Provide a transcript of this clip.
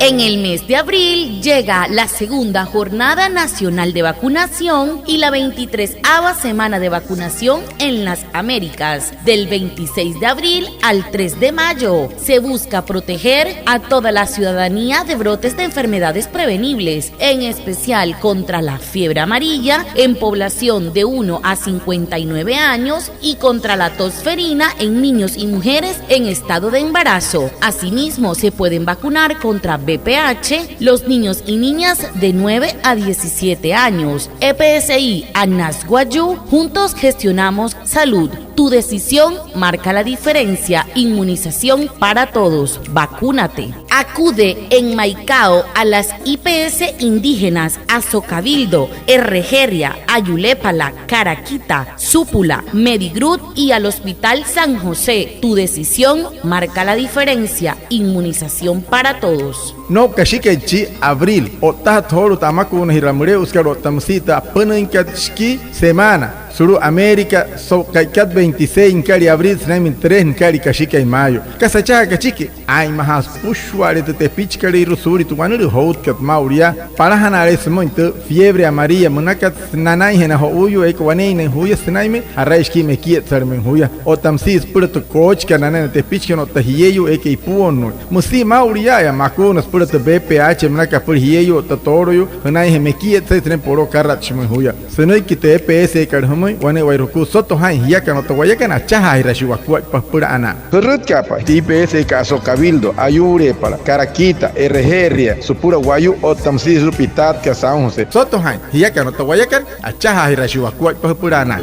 En el mes de abril llega la segunda Jornada Nacional de Vacunación y la 23ª Semana de Vacunación en las Américas. Del 26 de abril al 3 de mayo se busca proteger a toda la ciudadanía de brotes de enfermedades prevenibles, en especial contra la fiebre amarilla en población de 1 a 59 años y contra la tosferina en niños y mujeres en estado de embarazo. Asimismo, se pueden vacunar contra VPH los niños y niñas de 9 a 17 años. EPSI Anasguayú, juntos gestionamos salud. Tu decisión marca la diferencia. Inmunización para todos. Vacúnate. Acude en Maicao a las IPS indígenas Azocabildo, Herregeria, Ayulépala, Caraquita, Súpula, Medigrud y al Hospital San José. Tu decisión marca la diferencia. Inmunización para todos. No kashikechi abril otta thoro tamakuna hiramure uskaro tamsita panankatski semana suru América so kaikat 26 inkari abril snamin 3 inkari kashike mayo kasacha kachike ai mahas pushware te pichkari rusuri tuanuru houtkat mauria para hanare muito fiebre amarilla munakat nanai hena ho uyu ekwane ne huya snaime araiski me kiet sarmen huya otamsis purto coach kanana te pichkano tahiyeyu eke puonno musi mauria ya makunas purto BPH mnaka purhiyeyu tatoroyu hanai me kiet tren poro karat shmuya senoi kite EPS karhumoi wane wairuku soto hai yakano to wayakana chaha irashiwa kwa pura ana rut kapa IPS caso cabildo ayure para Caraquita Herregeria supura guayu otamsis rupitat ka San Jose soto hai yakano to wayakan achaha irashiwa kwa pura ana